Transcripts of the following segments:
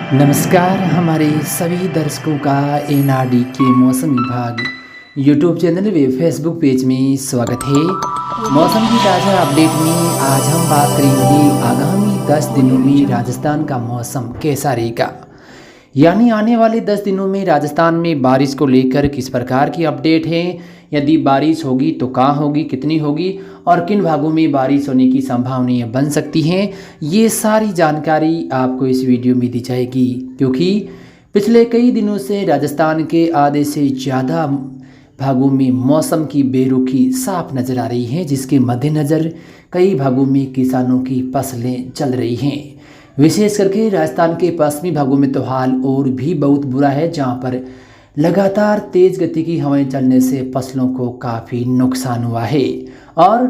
नमस्कार हमारे सभी दर्शकों का एनआरडी के मौसम विभाग यूट्यूब चैनल व फेसबुक पेज में स्वागत है। मौसम की ताज़ा अपडेट में आज हम बात करेंगे आगामी 10 दिनों में राजस्थान का मौसम कैसा रहेगा, यानी आने वाले 10 दिनों में राजस्थान में बारिश को लेकर किस प्रकार की अपडेट है, यदि बारिश होगी तो कहाँ होगी, कितनी होगी और किन भागों में बारिश होने की संभावनाएं बन सकती हैं, ये सारी जानकारी आपको इस वीडियो में दी जाएगी। क्योंकि पिछले कई दिनों से राजस्थान के आधे से ज़्यादा भागों में मौसम की बेरुखी साफ नज़र आ रही है, जिसके मद्देनज़र कई भागों में किसानों की फसलें जल रही हैं। विशेष करके राजस्थान के पश्चिमी भागों में तो हाल और भी बहुत बुरा है, जहाँ पर लगातार तेज़ गति की हवाएं चलने से फसलों को काफ़ी नुकसान हुआ है। और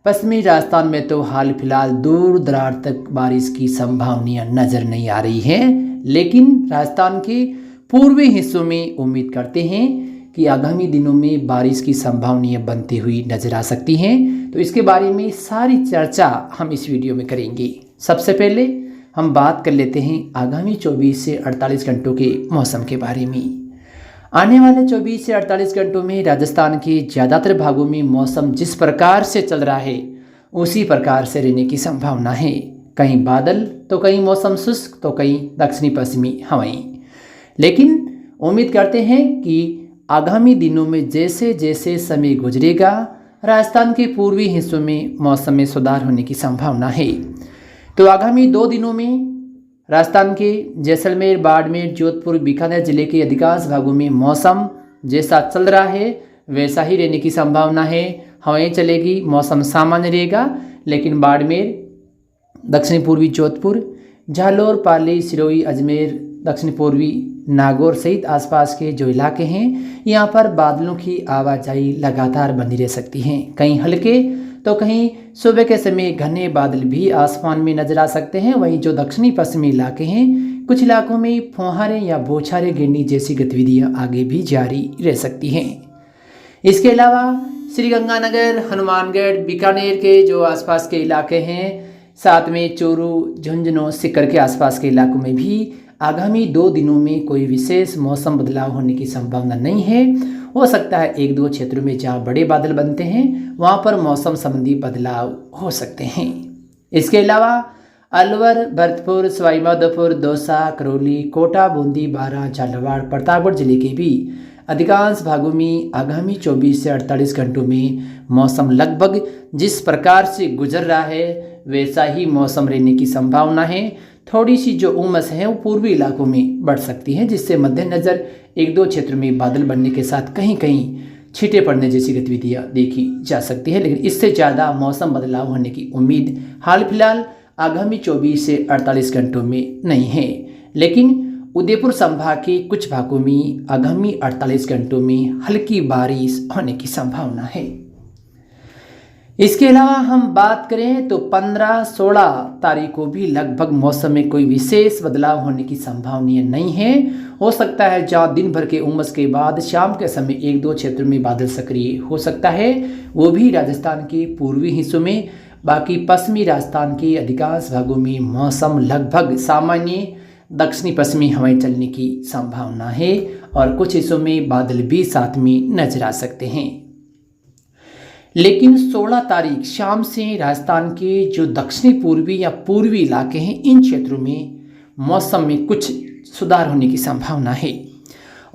पश्चिमी राजस्थान में तो हाल फिलहाल दूर दराज तक बारिश की संभावनाएं नज़र नहीं आ रही हैं, लेकिन राजस्थान के पूर्वी हिस्सों में उम्मीद करते हैं कि आगामी दिनों में बारिश की संभावनाएं बनती हुई नज़र आ सकती हैं। तो इसके बारे में सारी चर्चा हम इस वीडियो में करेंगे। सबसे पहले हम बात कर लेते हैं आगामी 24 से 48 घंटों के मौसम के बारे में। आने वाले 24 से 48 घंटों में राजस्थान के ज़्यादातर भागों में मौसम जिस प्रकार से चल रहा है उसी प्रकार से रहने की संभावना है। कहीं बादल तो कहीं मौसम शुष्क तो कहीं दक्षिणी पश्चिमी हवाएं। लेकिन उम्मीद करते हैं कि आगामी दिनों में जैसे जैसे समय गुजरेगा राजस्थान के पूर्वी हिस्सों में मौसम में सुधार होने की संभावना है। तो आगामी 2 दिनों में राजस्थान के जैसलमेर, बाड़मेर, जोधपुर, बीकानेर जिले के अधिकांश भागों में मौसम जैसा चल रहा है वैसा ही रहने की संभावना है। हवाएं चलेगी, मौसम सामान्य रहेगा, लेकिन बाड़मेर, दक्षिण पूर्वी जोधपुर, जालौर, पाली, सिरोही, अजमेर, दक्षिण पूर्वी नागौर सहित आसपास के जो इलाके हैं यहाँ पर बादलों की आवाजाही लगातार बनी रह सकती हैं। कहीं हल्के तो कहीं सुबह के समय घने बादल भी आसमान में नजर आ सकते हैं। वहीं जो दक्षिणी पश्चिमी इलाके हैं कुछ इलाकों में फुहारें या बौछारें गिरने जैसी गतिविधियां आगे भी जारी रह सकती हैं। इसके अलावा श्रीगंगानगर, हनुमानगढ़, बीकानेर के जो आसपास के इलाके हैं, साथ में चूरू, झुंझुनू, सीकर के आसपास के इलाकों में भी आगामी 2 दिनों में कोई विशेष मौसम बदलाव होने की संभावना नहीं है। हो सकता है 1-2 क्षेत्रों में जहाँ बड़े बादल बनते हैं वहाँ पर मौसम संबंधी बदलाव हो सकते हैं। इसके अलावा अलवर, भरतपुर, सवाईमाधोपुर, दौसा, करौली, कोटा, बूंदी, बारां, झालावाड़, प्रतापगढ़ जिले के भी अधिकांश भागों में आगामी 24 से 48 घंटों में मौसम लगभग जिस प्रकार से गुजर रहा है वैसा ही मौसम रहने की संभावना है। थोड़ी सी जो उमस है वो पूर्वी इलाकों में बढ़ सकती है, जिससे मद्देनज़र 1-2 क्षेत्र में बादल बनने के साथ कहीं कहीं छींटे पड़ने जैसी गतिविधियां देखी जा सकती है। लेकिन इससे ज़्यादा मौसम बदलाव होने की उम्मीद हाल फिलहाल आगामी 24 से 48 घंटों में नहीं है। लेकिन उदयपुर संभाग के कुछ भागों में आगामी 48 घंटों में हल्की बारिश होने की संभावना है। इसके अलावा हम बात करें तो 15-16 तारीख को भी लगभग मौसम में कोई विशेष बदलाव होने की संभावना नहीं है। हो सकता है जहाँ दिन भर के उमस के बाद शाम के समय 1-2 क्षेत्रों में बादल सक्रिय हो सकता है, वो भी राजस्थान के पूर्वी हिस्सों में। बाकी पश्चिमी राजस्थान के अधिकांश भागों में मौसम लगभग सामान्य दक्षिणी पश्चिमी हवाएं चलने की संभावना है और कुछ हिस्सों में बादल भी साथ में नजर आ सकते हैं। लेकिन 16 तारीख शाम से राजस्थान के जो दक्षिणी पूर्वी या पूर्वी इलाके हैं इन क्षेत्रों में मौसम में कुछ सुधार होने की संभावना है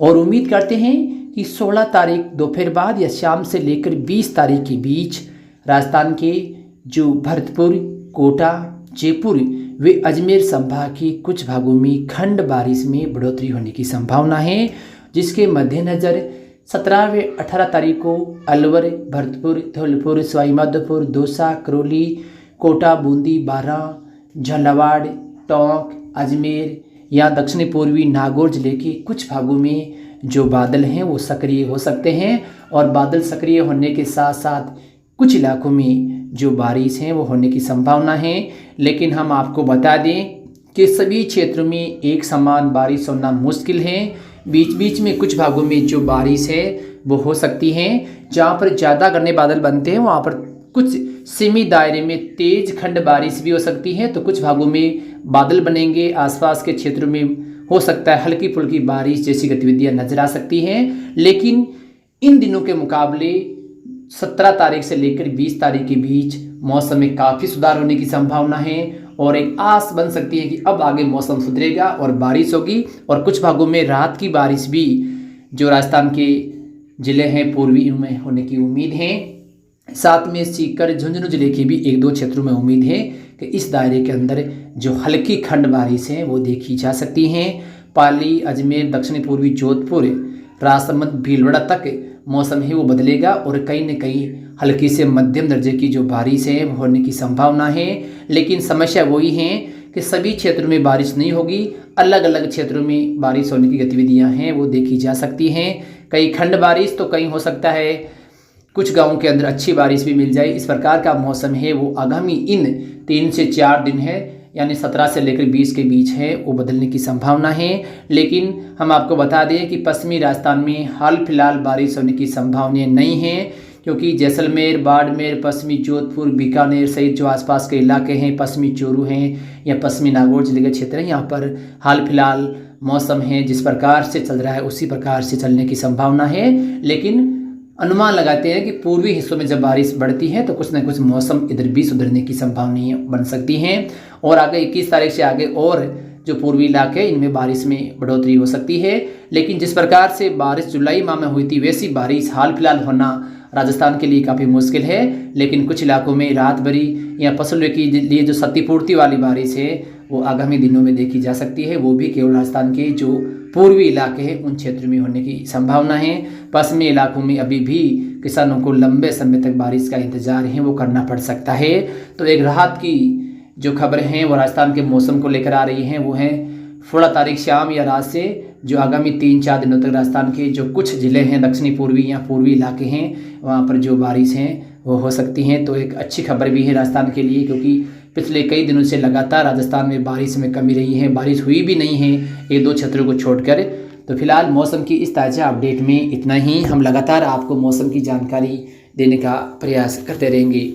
और उम्मीद करते हैं कि 16 तारीख दोपहर बाद या शाम से लेकर 20 तारीख के बीच राजस्थान के जो भरतपुर, कोटा, जयपुर व अजमेर संभाग के कुछ भागों में खंड बारिश में बढ़ोतरी होने की संभावना है, जिसके मद्देनज़र 17 व 18 तारीख को अलवर, भरतपुर, धौलपुर, सवाईमाधोपुर, दौसा, करौली, कोटा, बूंदी, बारां, झालावाड़, टोंक, अजमेर या दक्षिणी पूर्वी नागौर जिले के कुछ भागों में जो बादल हैं वो सक्रिय हो सकते हैं और बादल सक्रिय होने के साथ साथ कुछ इलाकों में जो बारिश हैं वो होने की संभावना है। लेकिन हम आपको बता दें कि सभी क्षेत्रों में एक समान बारिश होना मुश्किल है। बीच बीच में कुछ भागों में जो बारिश है वो हो सकती है। जहाँ पर ज़्यादा घने बादल बनते हैं वहाँ पर कुछ सीमित दायरे में तेज खंड बारिश भी हो सकती है। तो कुछ भागों में बादल बनेंगे, आसपास के क्षेत्रों में हो सकता है हल्की फुल्की बारिश जैसी गतिविधियां नजर आ सकती हैं। लेकिन इन दिनों के मुकाबले 17 तारीख से लेकर 20 तारीख के बीच मौसम में काफ़ी सुधार होने की संभावना है और एक आस बन सकती है कि अब आगे मौसम सुधरेगा और बारिश होगी। और कुछ भागों में रात की बारिश भी जो राजस्थान के ज़िले हैं पूर्वी में होने की उम्मीद है। साथ में सीकर झुंझुनू जिले के भी 1-2 क्षेत्रों में उम्मीद है कि इस दायरे के अंदर जो हल्की खंड बारिश है वो देखी जा सकती हैं। पाली, अजमेर, दक्षिणी पूर्वी जोधपुर, राजसमंद, भीलवाड़ा तक मौसम है वो बदलेगा और कहीं न कहीं हल्की से मध्यम दर्जे की जो बारिश है वो होने की संभावना है। लेकिन समस्या वही है कि सभी क्षेत्रों में बारिश नहीं होगी, अलग अलग क्षेत्रों में बारिश होने की गतिविधियां हैं वो देखी जा सकती हैं। कहीं खंड बारिश तो कहीं हो सकता है कुछ गांवों के अंदर अच्छी बारिश भी मिल जाए। इस प्रकार का मौसम है वो आगामी इन 3 से 4 दिन है, यानी 17 से लेकर 20 के बीच है, वो बदलने की संभावना है। लेकिन हम आपको बता दें कि पश्चिमी राजस्थान में हाल फिलहाल बारिश होने की संभावनाएं नहीं हैं, क्योंकि जैसलमेर, बाड़मेर, पश्चिमी जोधपुर, बीकानेर सहित जो आसपास के इलाके हैं, पश्चिमी चूरू हैं या पश्चिमी नागौर जिले के क्षेत्र हैं, यहाँ पर हाल फिलहाल मौसम है जिस प्रकार से चल रहा है उसी प्रकार से चलने की संभावना है। लेकिन अनुमान लगाते हैं कि पूर्वी हिस्सों में जब बारिश बढ़ती है तो कुछ न कुछ मौसम इधर भी सुधरने की संभावनाएं बन सकती हैं और आगे 21 तारीख से आगे और जो पूर्वी इलाके इनमें बारिश में बढ़ोतरी हो सकती है। लेकिन जिस प्रकार से बारिश जुलाई माह में हुई थी वैसी बारिश हाल फिलहाल होना राजस्थान के लिए काफ़ी मुश्किल है। लेकिन कुछ इलाकों में रात भरी या फसलों के लिए जो क्षतिपूर्ति वाली बारिश है वो आगामी दिनों में देखी जा सकती है, वो भी केवल राजस्थान के जो पूर्वी इलाके हैं उन क्षेत्रों में होने की संभावना है। पश्चिमी इलाकों में अभी भी किसानों को लंबे समय तक बारिश का इंतजार है वो करना पड़ सकता है। तो एक राहत की जो खबरें हैं वो राजस्थान के मौसम को लेकर आ रही हैं, वो हैं 16 तारीख शाम या रात से जो आगामी 3-4 दिनों तक राजस्थान के जो कुछ ज़िले हैं दक्षिणी पूर्वी या पूर्वी इलाके हैं वहाँ पर जो बारिश हैं वो हो सकती हैं। तो एक अच्छी खबर भी है राजस्थान के लिए, क्योंकि पिछले कई दिनों से लगातार राजस्थान में बारिश में कमी रही है, बारिश हुई भी नहीं है 1-2 क्षेत्रों को छोड़कर। तो फिलहाल मौसम की इस ताज़ा अपडेट में इतना ही। हम लगातार आपको मौसम की जानकारी देने का प्रयास करते रहेंगे।